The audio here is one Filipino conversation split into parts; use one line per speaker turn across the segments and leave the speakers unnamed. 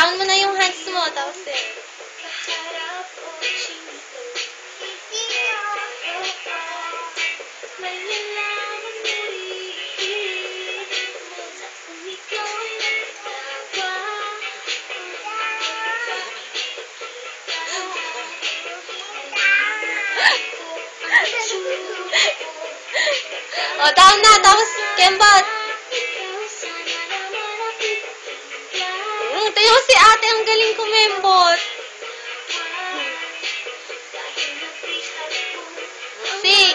Down mo na yung hands mo, tapos O, down na, tapos kembot. Tayo mo si ate, ang galing kumembot. Sing.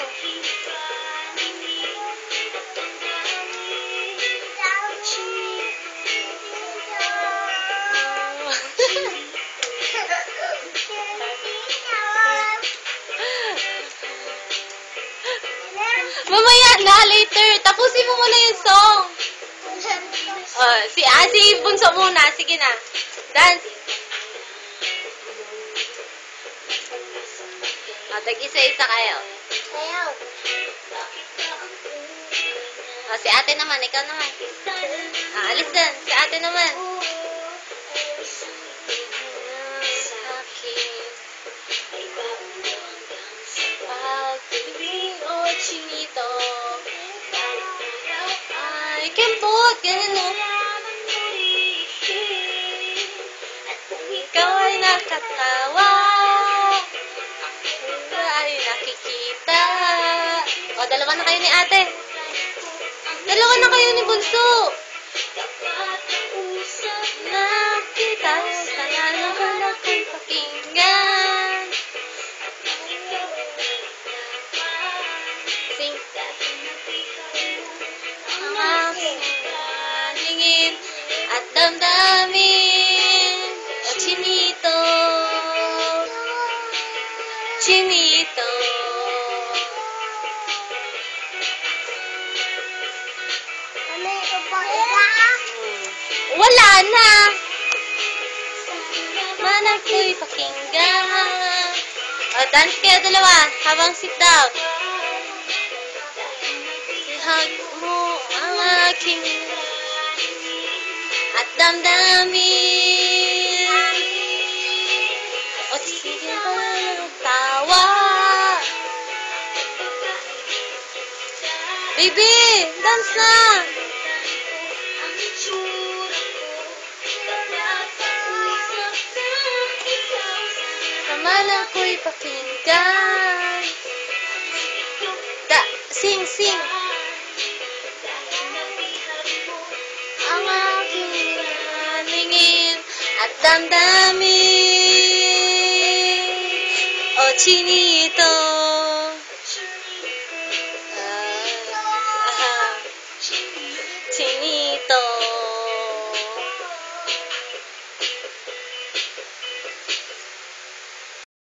Mamaya na, later. Tapusin mo muna yung song. Si Bunso muna. Sige na. Dance. Tag-isa-isa kayo. Si ate naman. Ikaw naman. Alis din. Si ate naman. Chinito. Ay, kembot. Ganun, no? Ikaw ay nakatawa. Ay nakikita. O, dalawa na kayo ni ate. Dalawa na kayo ni Bunso. Nakita. Sana naman ako'y pakinggan. Ang aking paningin at damdamin. O, Chinito. Chinito. Wala na. Manang ko'y pakinggan. O, dance kayo dalawa habang sit down. Ihag mo ang aking at damdamin. O, sige ba ng tawa. Baby, dance na. Naman ako'y pakinggan. Sing, sing. Ang aking paningin at damdamin. O, Chinito. Chinito.